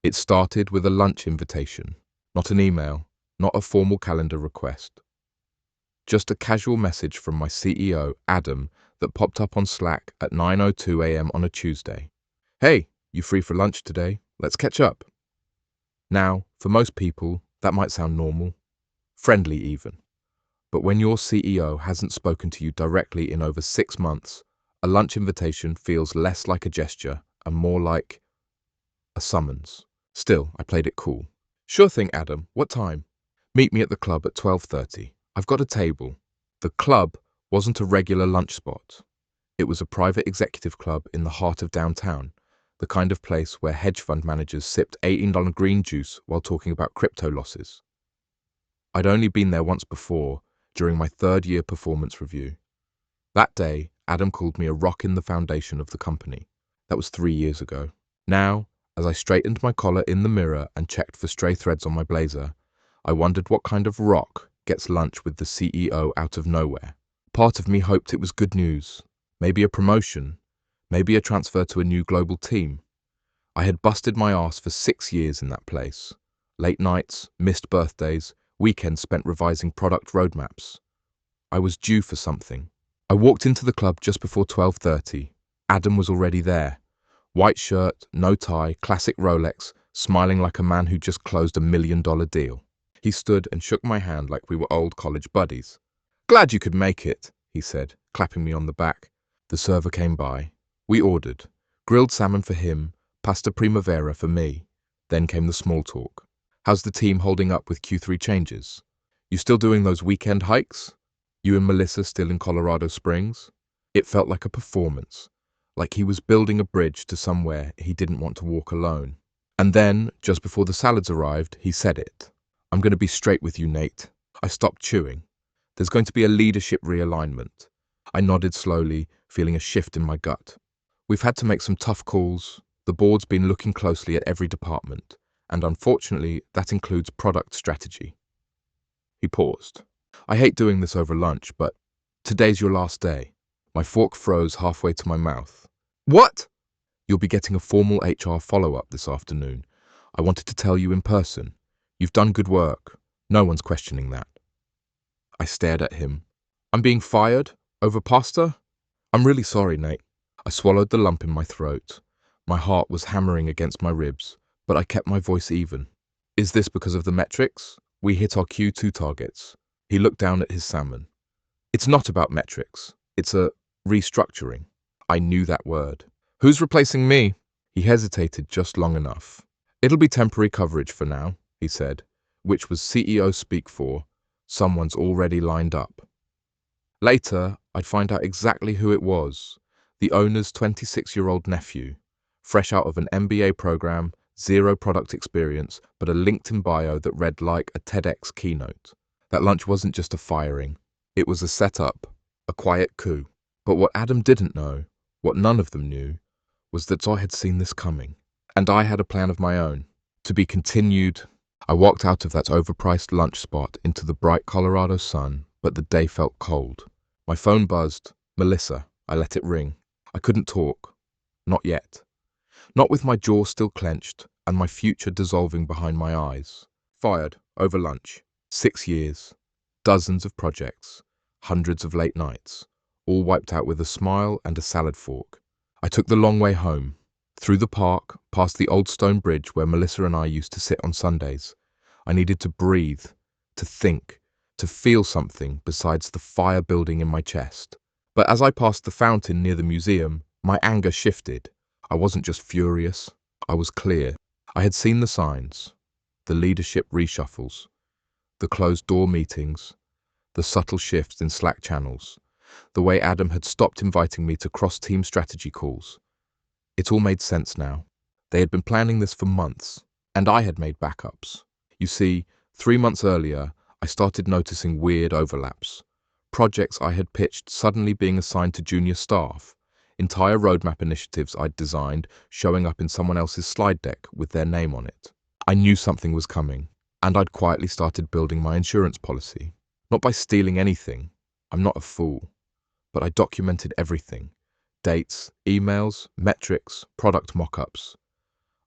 It started with a lunch invitation, not an email, not a formal calendar request. Just a casual message from my CEO, Adam, that popped up on Slack at 9:02 a.m. on a Tuesday. Hey, you free for lunch today? Let's catch up. Now, for most people, that might sound normal, friendly even. But when your CEO hasn't spoken to you directly in over 6 months, a lunch invitation feels less like a gesture and more like a summons. Still, I played it cool. Sure thing, Adam. What time? Meet me at the club at 12:30. I've got a table. The club wasn't a regular lunch spot. It was a private executive club in the heart of downtown, the kind of place where hedge fund managers sipped $18 green juice while talking about crypto losses. I'd only been there once before, during my third-year performance review. That day, Adam called me a rock in the foundation of the company. That was 3 years ago. Now, as I straightened my collar in the mirror and checked for stray threads on my blazer, I wondered what kind of rock gets lunch with the CEO out of nowhere. Part of me hoped it was good news. Maybe a promotion. Maybe a transfer to a new global team. I had busted my ass for 6 years in that place. Late nights, missed birthdays, weekends spent revising product roadmaps. I was due for something. I walked into the club just before 12:30. Adam was already there. White shirt, no tie, classic Rolex, smiling like a man who just closed $1 million deal. He stood and shook my hand like we were old college buddies. Glad you could make it, he said, clapping me on the back. The server came by. We ordered. Grilled salmon for him, pasta primavera for me. Then came the small talk. How's the team holding up with Q3 changes? You still doing those weekend hikes? You and Melissa still in Colorado Springs? It felt like a performance, like he was building a bridge to somewhere he didn't want to walk alone. And then, just before the salads arrived, he said it. I'm going to be straight with you, Nate. I stopped chewing. There's going to be a leadership realignment. I nodded slowly, feeling a shift in my gut. We've had to make some tough calls. The board's been looking closely at every department, and unfortunately, that includes product strategy. He paused. I hate doing this over lunch, but today's your last day. My fork froze halfway to my mouth. What? You'll be getting a formal HR follow-up this afternoon. I wanted to tell you in person. You've done good work. No one's questioning that. I stared at him. I'm being fired? Over pasta? I'm really sorry, Nate. I swallowed the lump in my throat. My heart was hammering against my ribs, but I kept my voice even. Is this because of the metrics? We hit our Q2 targets. He looked down at his salmon. It's not about metrics. It's a restructuring. I knew that word. Who's replacing me? He hesitated just long enough. It'll be temporary coverage for now, he said, which was CEO speak for someone's already lined up. Later, I'd find out exactly who it was. The owner's 26-year-old nephew, fresh out of an MBA program, zero product experience, but a LinkedIn bio that read like a TEDx keynote. That lunch wasn't just a firing. It was a setup, a quiet coup. But what Adam didn't know, what none of them knew, was that I had seen this coming. And I had a plan of my own. To be continued. I walked out of that overpriced lunch spot into the bright Colorado sun, but the day felt cold. My phone buzzed. Melissa. I let it ring. I couldn't talk. Not yet. Not with my jaw still clenched and my future dissolving behind my eyes. Fired. Over lunch. 6 years. Dozens of projects. Hundreds of late nights. All wiped out with a smile and a salad fork. I took the long way home. Through the park, past the old stone bridge where Melissa and I used to sit on Sundays. I needed to breathe, to think, to feel something besides the fire building in my chest. But as I passed the fountain near the museum, my anger shifted. I wasn't just furious, I was clear. I had seen the signs, the leadership reshuffles, the closed door meetings, the subtle shifts in Slack channels, the way Adam had stopped inviting me to cross-team strategy calls. It all made sense now. They had been planning this for months, and I had made backups. You see, 3 months earlier, I started noticing weird overlaps. Projects I had pitched suddenly being assigned to junior staff. Entire roadmap initiatives I'd designed showing up in someone else's slide deck with their name on it. I knew something was coming, and I'd quietly started building my insurance policy. Not by stealing anything. I'm not a fool. But I documented everything. Dates, emails, metrics, product mock-ups.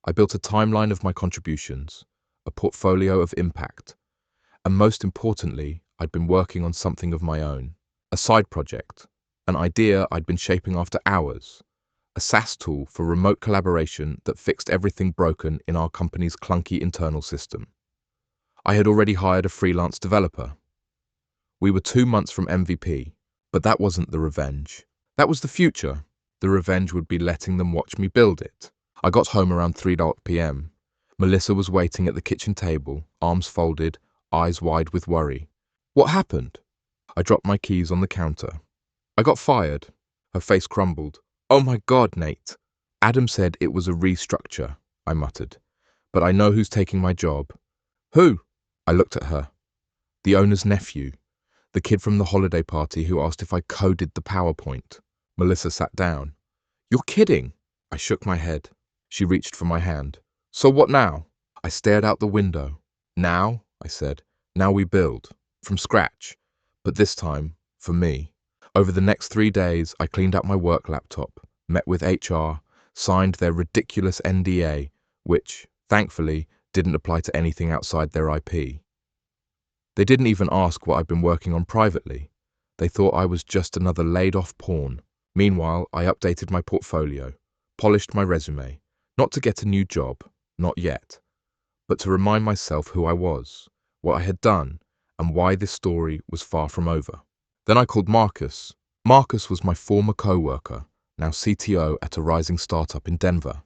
I built a timeline of my contributions, a portfolio of impact, and most importantly, I'd been working on something of my own, a side project, an idea I'd been shaping after hours, a SaaS tool for remote collaboration that fixed everything broken in our company's clunky internal system. I had already hired a freelance developer. We were 2 months from MVP, but that wasn't the revenge. That was the future. The revenge would be letting them watch me build it. I got home around 3 p.m. Melissa was waiting at the kitchen table, arms folded, eyes wide with worry. What happened? I dropped my keys on the counter. I got fired. Her face crumbled. Oh my God, Nate. Adam said it was a restructure, I muttered. But I know who's taking my job. Who? I looked at her. The owner's nephew. The kid from the holiday party who asked if I coded the PowerPoint. Melissa sat down. You're kidding. I shook my head. She reached for my hand. So what now? I stared out the window. Now, I said, now we build. From scratch. But this time, for me. Over the next 3 days, I cleaned out my work laptop, met with HR, signed their ridiculous NDA, which, thankfully, didn't apply to anything outside their IP. They didn't even ask what I'd been working on privately. They thought I was just another laid-off pawn. Meanwhile, I updated my portfolio, polished my resume, not to get a new job, not yet, but to remind myself who I was, what I had done, and why this story was far from over. Then I called Marcus. Marcus was my former co-worker, now CTO at a rising startup in Denver.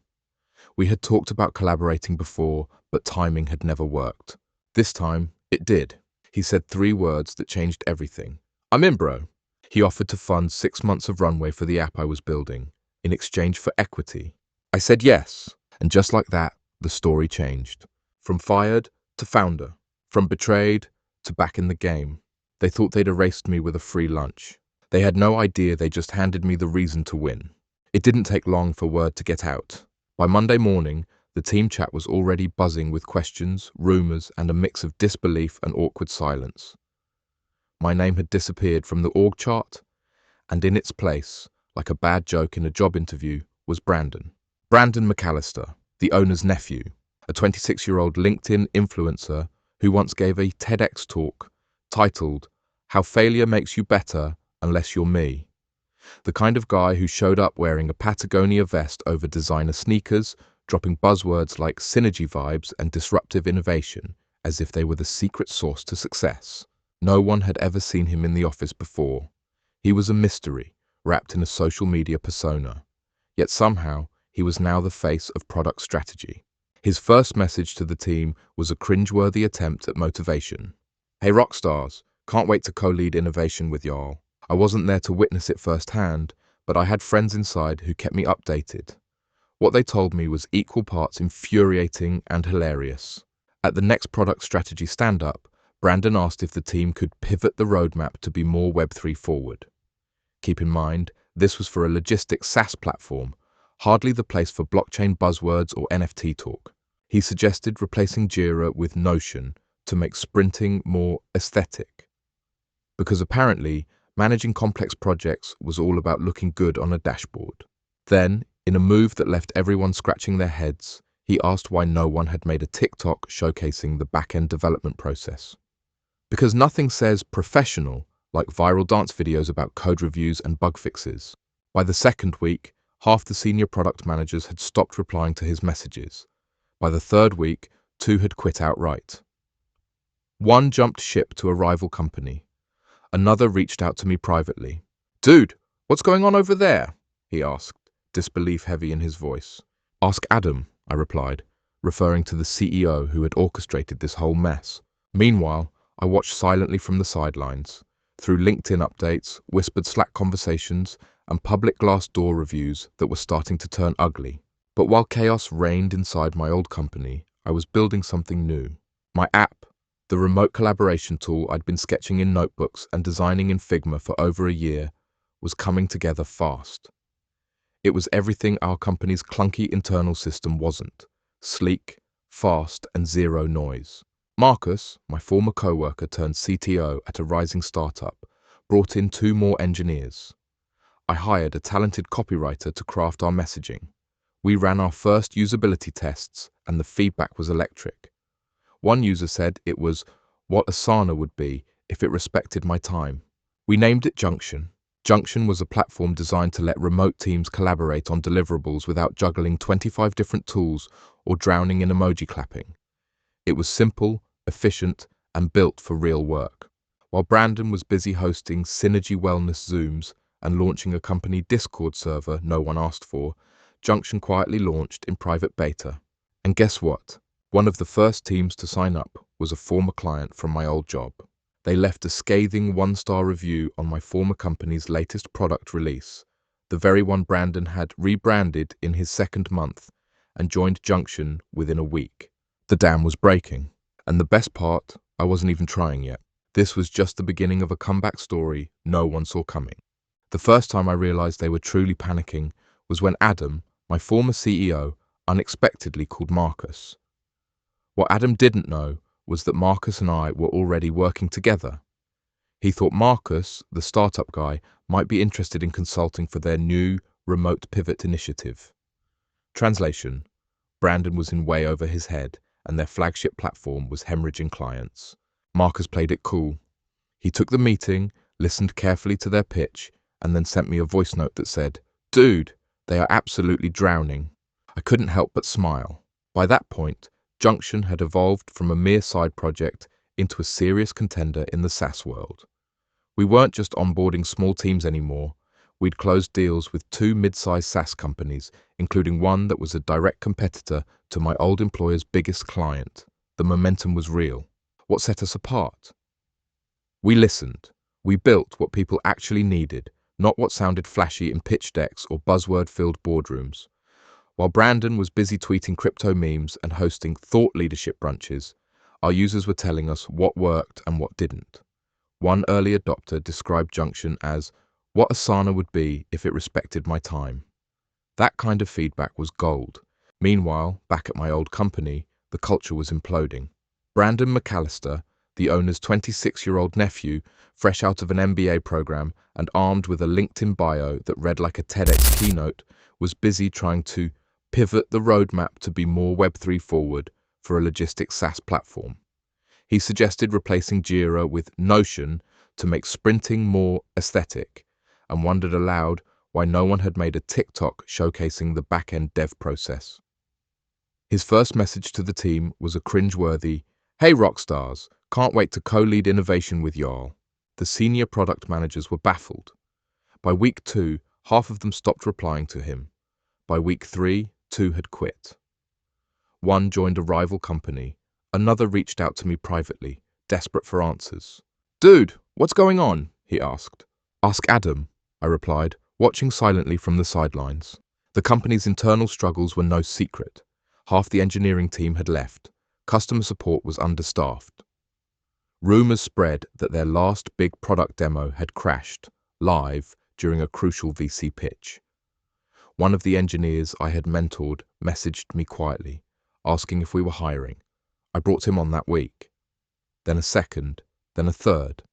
We had talked about collaborating before, but timing had never worked. This time, it did. He said 3 words that changed everything. I'm in, bro. He offered to fund 6 months of runway for the app I was building, in exchange for equity. I said yes, and just like that, the story changed. From fired to founder, from betrayed to back in the game. They thought they'd erased me with a free lunch. They had no idea they just handed me the reason to win. It didn't take long for word to get out. By Monday morning, the team chat was already buzzing with questions, rumors, and a mix of disbelief and awkward silence. My name had disappeared from the org chart, and in its place, like a bad joke in a job interview, was Brandon. Brandon McAllister, the owner's nephew, a 26-year-old LinkedIn influencer who once gave a TEDx talk titled, How Failure Makes You Better Unless You're Me. The kind of guy who showed up wearing a Patagonia vest over designer sneakers, dropping buzzwords like synergy vibes and disruptive innovation as if they were the secret sauce to success. No one had ever seen him in the office before. He was a mystery, wrapped in a social media persona. Yet somehow, he was now the face of product strategy. His first message to the team was a cringeworthy attempt at motivation. Hey rockstars, can't wait to co-lead innovation with y'all. I wasn't there to witness it firsthand, but I had friends inside who kept me updated. What they told me was equal parts infuriating and hilarious. At the next product strategy stand-up, Brandon asked if the team could pivot the roadmap to be more Web3 forward. Keep in mind, this was for a logistics SaaS platform, hardly the place for blockchain buzzwords or NFT talk. He suggested replacing Jira with Notion to make sprinting more aesthetic. Because apparently, managing complex projects was all about looking good on a dashboard. Then, in a move that left everyone scratching their heads, he asked why no one had made a TikTok showcasing the back-end development process. Because nothing says professional like viral dance videos about code reviews and bug fixes. By the second week, half the senior product managers had stopped replying to his messages. By the third week, 2 had quit outright. One jumped ship to a rival company. Another reached out to me privately. Dude, what's going on over there? He asked, disbelief heavy in his voice. Ask Adam, I replied, referring to the CEO who had orchestrated this whole mess. Meanwhile, I watched silently from the sidelines, through LinkedIn updates, whispered Slack conversations, and public Glassdoor reviews that were starting to turn ugly. But while chaos reigned inside my old company, I was building something new. My app, the remote collaboration tool I'd been sketching in notebooks and designing in Figma for over a year, was coming together fast. It was everything our company's clunky internal system wasn't: sleek, fast, and zero noise. Marcus, my former co-worker turned CTO at a rising startup, brought in 2 more engineers. I hired a talented copywriter to craft our messaging. We ran our first usability tests, and the feedback was electric. One user said it was what Asana would be if it respected my time. We named it Junction. Junction was a platform designed to let remote teams collaborate on deliverables without juggling 25 different tools or drowning in emoji clapping. It was simple, efficient, and built for real work. While Brandon was busy hosting Synergy Wellness Zooms and launching a company Discord server no one asked for, Junction quietly launched in private beta. And guess what? One of the first teams to sign up was a former client from my old job. They left a scathing 1-star review on my former company's latest product release, the very one Brandon had rebranded in his second month, and joined Junction within a week. The dam was breaking. And the best part, I wasn't even trying yet. This was just the beginning of a comeback story no one saw coming. The first time I realized they were truly panicking was when Adam, my former CEO, unexpectedly called Marcus. What Adam didn't know was that Marcus and I were already working together. He thought Marcus, the startup guy, might be interested in consulting for their new remote pivot initiative. Translation: Brandon was in way over his head, and their flagship platform was hemorrhaging clients. Marcus played it cool. He took the meeting, listened carefully to their pitch, and then sent me a voice note that said, "Dude, they are absolutely drowning." I couldn't help but smile. By that point, Junction had evolved from a mere side project into a serious contender in the SaaS world. We weren't just onboarding small teams anymore. We'd closed deals with 2 mid-sized SaaS companies, including one that was a direct competitor to my old employer's biggest client. The momentum was real. What set us apart? We listened. We built what people actually needed, not what sounded flashy in pitch decks or buzzword-filled boardrooms. While Brandon was busy tweeting crypto memes and hosting thought leadership brunches, our users were telling us what worked and what didn't. One early adopter described Junction as what Asana would be if it respected my time. That kind of feedback was gold. Meanwhile, back at my old company, the culture was imploding. Brandon McAllister, the owner's 26-year-old nephew, fresh out of an MBA program and armed with a LinkedIn bio that read like a TEDx keynote, was busy trying to pivot the roadmap to be more Web3 forward for a logistics SaaS platform. He suggested replacing Jira with Notion to make sprinting more aesthetic, and wondered aloud why no one had made a TikTok showcasing the back-end dev process. His first message to the team was a cringe-worthy, "Hey rockstars, can't wait to co-lead innovation with y'all." The senior product managers were baffled. By week 2, half of them stopped replying to him. By week 3, 2 had quit. One joined a rival company. Another reached out to me privately, desperate for answers. "Dude, what's going on?" he asked. "Ask Adam," I replied, watching silently from the sidelines. The company's internal struggles were no secret. Half the engineering team had left. Customer support was understaffed. Rumors spread that their last big product demo had crashed, live, during a crucial VC pitch. One of the engineers I had mentored messaged me quietly, asking if we were hiring. I brought him on that week. Then a second, then a third.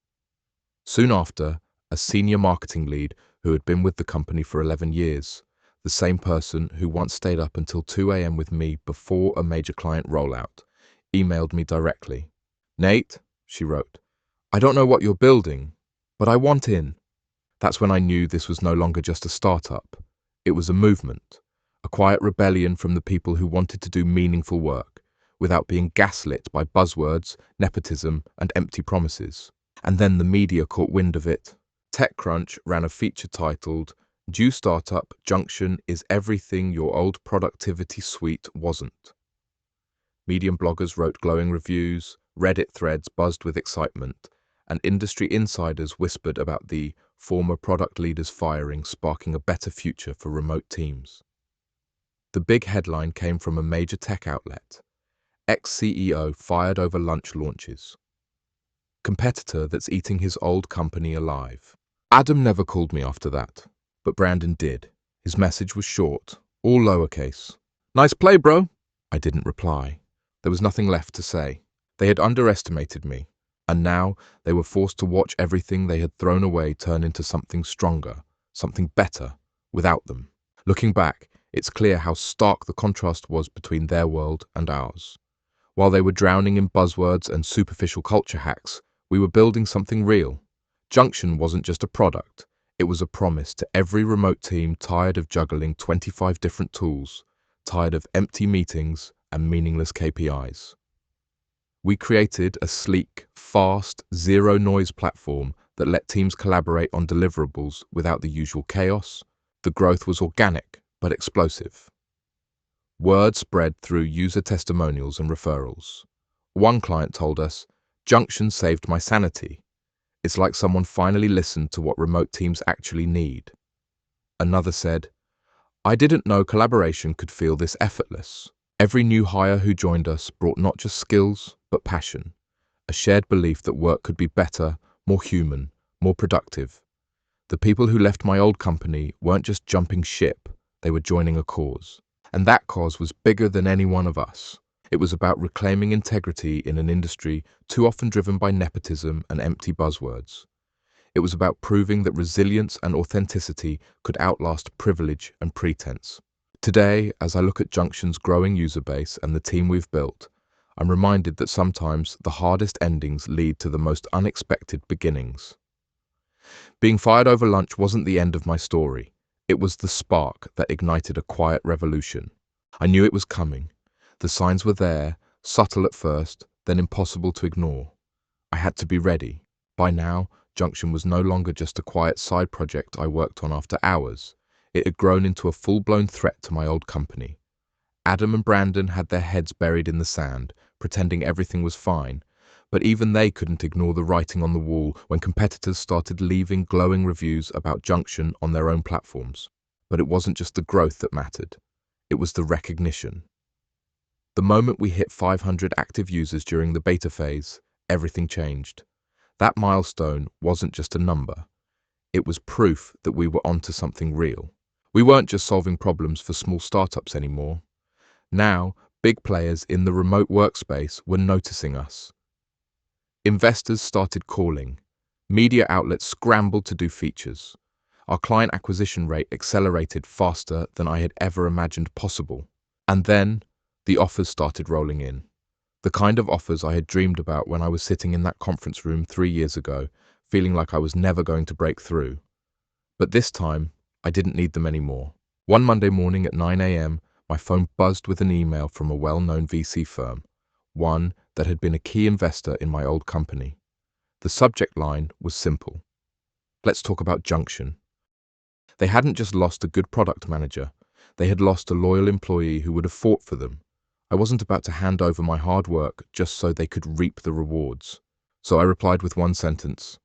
Soon after, a senior marketing lead who had been with the company for 11 years, the same person who once stayed up until 2 a.m. with me before a major client rollout, emailed me directly. "Nate," she wrote, "I don't know what you're building, but I want in." That's when I knew this was no longer just a startup. It was a movement, a quiet rebellion from the people who wanted to do meaningful work without being gaslit by buzzwords, nepotism, and empty promises. And then the media caught wind of it. TechCrunch ran a feature titled, "Due Startup Junction is Everything Your Old Productivity Suite Wasn't." Medium bloggers wrote glowing reviews, Reddit threads buzzed with excitement, and industry insiders whispered about the former product leaders firing, sparking a better future for remote teams. The big headline came from a major tech outlet. Ex-CEO fired over lunch launches. Competitor that's eating his old company alive. Adam never called me after that, but Brandon did. His message was short, all lowercase. "Nice play, bro." I didn't reply. There was nothing left to say. They had underestimated me, and now they were forced to watch everything they had thrown away turn into something stronger, something better, without them. Looking back, It's clear how stark the contrast was between their world and ours. While they were drowning in buzzwords and superficial culture hacks, we were building something real. Junction wasn't just a product, it was a promise to every remote team tired of juggling 25 different tools, tired of empty meetings and meaningless KPIs. We created a sleek, fast, zero-noise platform that let teams collaborate on deliverables without the usual chaos. The growth was organic, but explosive. Word spread through user testimonials and referrals. One client told us, "Junction saved my sanity. It's like someone finally listened to what remote teams actually need." Another said, "I didn't know collaboration could feel this effortless." Every new hire who joined us brought not just skills, but passion, a shared belief that work could be better, more human, more productive. The people who left my old company weren't just jumping ship, they were joining a cause. And that cause was bigger than any one of us. It was about reclaiming integrity in an industry too often driven by nepotism and empty buzzwords. It was about proving that resilience and authenticity could outlast privilege and pretense. Today, as I look at Junction's growing user base and the team we've built, I'm reminded that sometimes the hardest endings lead to the most unexpected beginnings. Being fired over lunch wasn't the end of my story. It was the spark that ignited a quiet revolution. I knew it was coming. The signs were there, subtle at first, then impossible to ignore. I had to be ready. By now, Junction was no longer just a quiet side project I worked on after hours. It had grown into a full-blown threat to my old company. Adam and Brandon had their heads buried in the sand, pretending everything was fine, but even they couldn't ignore the writing on the wall when competitors started leaving glowing reviews about Junction on their own platforms. But it wasn't just the growth that mattered. It was the recognition. The moment we hit 500 active users during the beta phase, everything changed. That milestone wasn't just a number. It was proof that we were onto something real. We weren't just solving problems for small startups anymore. Now, big players in the remote workspace were noticing us. Investors started calling. Media outlets scrambled to do features. Our client acquisition rate accelerated faster than I had ever imagined possible. And then, the offers started rolling in. The kind of offers I had dreamed about when I was sitting in that conference room 3 years ago, feeling like I was never going to break through. But this time, I didn't need them anymore. One Monday morning at 9 a.m., my phone buzzed with an email from a well-known VC firm, one that had been a key investor in my old company. The subject line was simple. Let's talk about Junction. They hadn't just lost a good product manager, they had lost a loyal employee who would have fought for them. I wasn't about to hand over my hard work just so they could reap the rewards. So I replied with one sentence,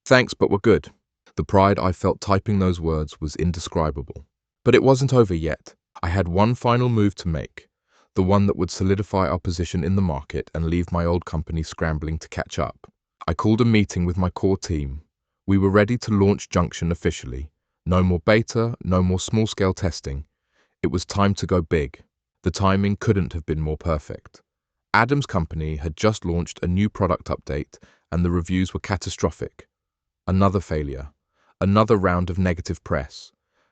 "Thanks, but we're good." The pride I felt typing those words was indescribable. But it wasn't over yet. I had one final move to make, the one that would solidify our position in the market and leave my old company scrambling to catch up. I called a meeting with my core team. We were ready to launch Junction officially. No more beta, no more small-scale testing. It was time to go big. The timing couldn't have been more perfect. Adam's company had just launched a new product update and the reviews were catastrophic. Another failure. Another round of negative press.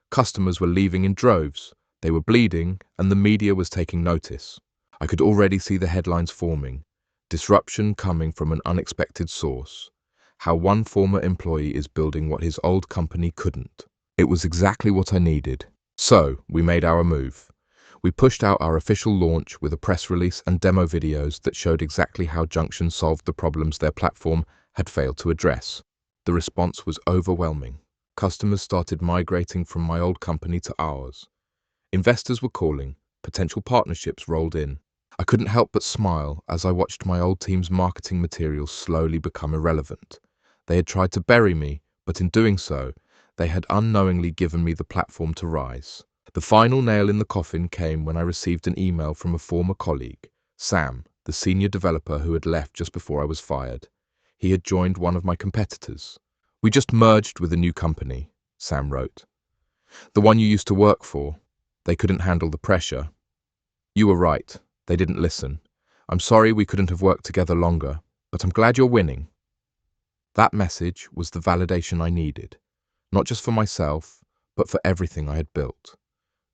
Customers were leaving in droves. They were bleeding and the media was taking notice. I could already see the headlines forming. Disruption coming from an unexpected source. How one former employee is building what his old company couldn't. It was exactly what I needed. So, we made our move. We pushed out our official launch with a press release and demo videos that showed exactly how Junction solved the problems their platform had failed to address. The response was overwhelming. Customers started migrating from my old company to ours. Investors were calling. Potential partnerships rolled in. I couldn't help but smile as I watched my old team's marketing materials slowly become irrelevant. They had tried to bury me, but in doing so, they had unknowingly given me the platform to rise. The final nail in the coffin came when I received an email from a former colleague, Sam, the senior developer who had left just before I was fired. He had joined one of my competitors. "We just merged with a new company," Sam wrote. "The one you used to work for. They couldn't handle the pressure. You were right. They didn't listen. I'm sorry we couldn't have worked together longer, but I'm glad you're winning." That message was the validation I needed, not just for myself, but for everything I had built.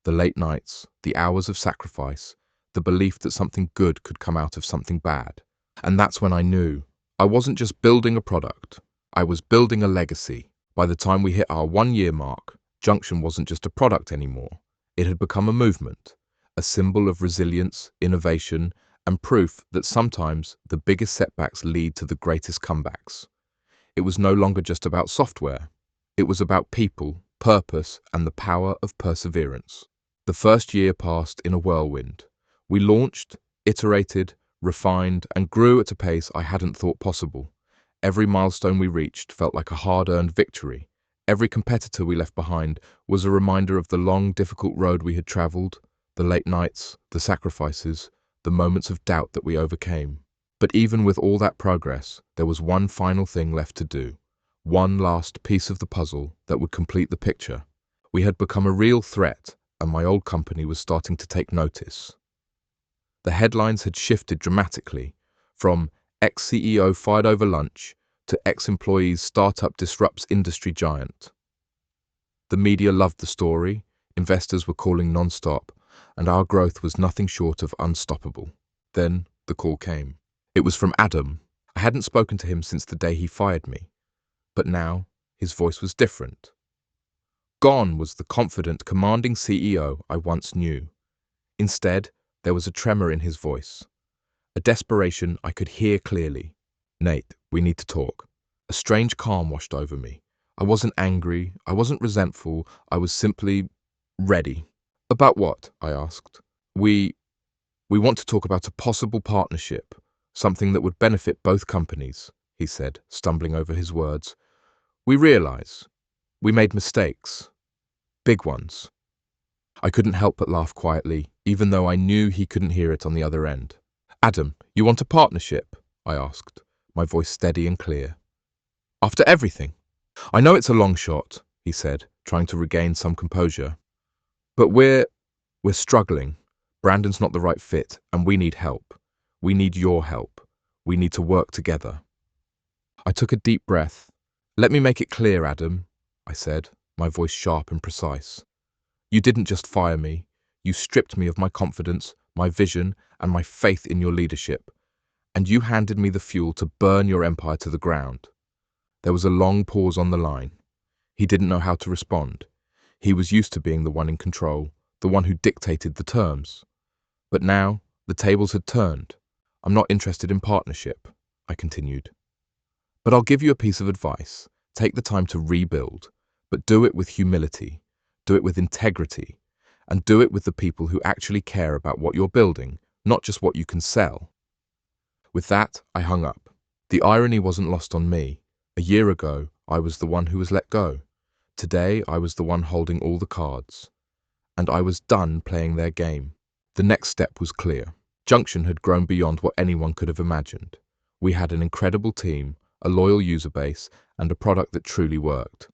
The late nights, the hours of sacrifice, the belief that something good could come out of something bad. And that's when I knew I wasn't just building a product, I was building a legacy. By the time we hit our 1 year mark, Junction wasn't just a product anymore. It had become a movement, a symbol of resilience, innovation, and proof that sometimes the biggest setbacks lead to the greatest comebacks. It was no longer just about software. It was about people, purpose, and the power of perseverance. The first year passed in a whirlwind. We launched, iterated, refined, and grew at a pace I hadn't thought possible. Every milestone we reached felt like a hard-earned victory. Every competitor we left behind was a reminder of the long, difficult road we had traveled, the late nights, the sacrifices, the moments of doubt that we overcame. But even with all that progress, there was one final thing left to do. One last piece of the puzzle that would complete the picture. We had become a real threat, and my old company was starting to take notice. The headlines had shifted dramatically, from ex-CEO fired over lunch to ex-employees startup disrupts industry giant. The media loved the story, investors were calling non-stop, and our growth was nothing short of unstoppable. Then the call came. It was from Adam. I hadn't spoken to him since the day he fired me, but now his voice was different. Gone was the confident, commanding CEO I once knew. Instead, there was a tremor in his voice, a desperation I could hear clearly. "Nate, we need to talk." A strange calm washed over me. I wasn't angry, I wasn't resentful, I was simply ready. "About what?" I asked. We want to talk about a possible partnership, something that would benefit both companies," he said, stumbling over his words. "We realize we made mistakes, big ones." I couldn't help but laugh quietly, even though I knew he couldn't hear it on the other end. "Adam, you want a partnership?" I asked, my voice steady and clear. "After everything?" "I know it's a long shot," he said, trying to regain some composure. "But we're struggling. Brandon's not the right fit, and we need help. We need your help. We need to work together." I took a deep breath. "Let me make it clear, Adam," I said, my voice sharp and precise. "You didn't just fire me. You stripped me of my confidence, my vision, and my faith in your leadership. And you handed me the fuel to burn your empire to the ground." There was a long pause on the line. He didn't know how to respond. He was used to being the one in control, the one who dictated the terms. But now, the tables had turned. "I'm not interested in partnership," I continued. "But I'll give you a piece of advice. Take the time to rebuild, but do it with humility, do it with integrity, and do it with the people who actually care about what you're building, not just what you can sell." With that, I hung up. The irony wasn't lost on me. A year ago, I was the one who was let go. Today, I was the one holding all the cards. And I was done playing their game. The next step was clear. Junction had grown beyond what anyone could have imagined. We had an incredible team, a loyal user base, and a product that truly worked.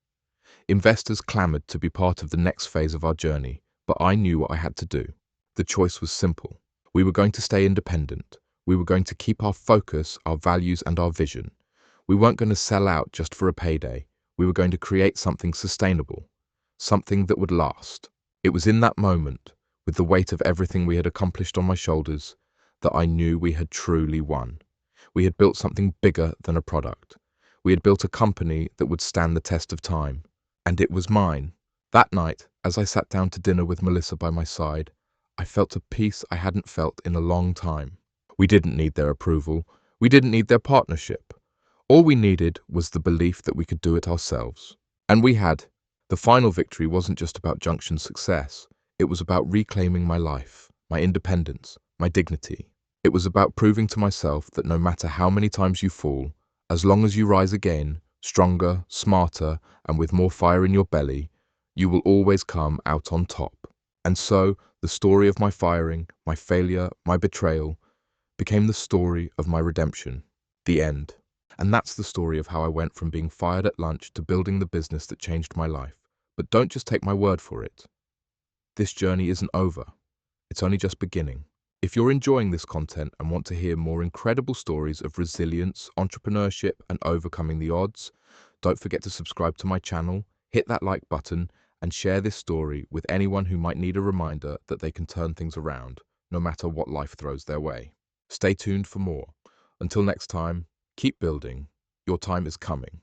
Investors clamored to be part of the next phase of our journey, but I knew what I had to do. The choice was simple. We were going to stay independent. We were going to keep our focus, our values, and our vision. We weren't going to sell out just for a payday. We were going to create something sustainable, something that would last. It was in that moment, with the weight of everything we had accomplished on my shoulders, that I knew we had truly won. We had built something bigger than a product. We had built a company that would stand the test of time. And it was mine. That night, as I sat down to dinner with Melissa by my side, I felt a peace I hadn't felt in a long time. We didn't need their approval. We didn't need their partnership. All we needed was the belief that we could do it ourselves. And we had. The final victory wasn't just about Junction's success. It was about reclaiming my life, my independence, my dignity. It was about proving to myself that no matter how many times you fall, as long as you rise again, stronger, smarter, and with more fire in your belly, you will always come out on top. And so, the story of my firing, my failure, my betrayal, became the story of my redemption. The end. And that's the story of how I went from being fired at lunch to building the business that changed my life. But don't just take my word for it. This journey isn't over. It's only just beginning. If you're enjoying this content and want to hear more incredible stories of resilience, entrepreneurship, and overcoming the odds, don't forget to subscribe to my channel, hit that like button, and share this story with anyone who might need a reminder that they can turn things around, no matter what life throws their way. Stay tuned for more. Until next time, keep building. Your time is coming.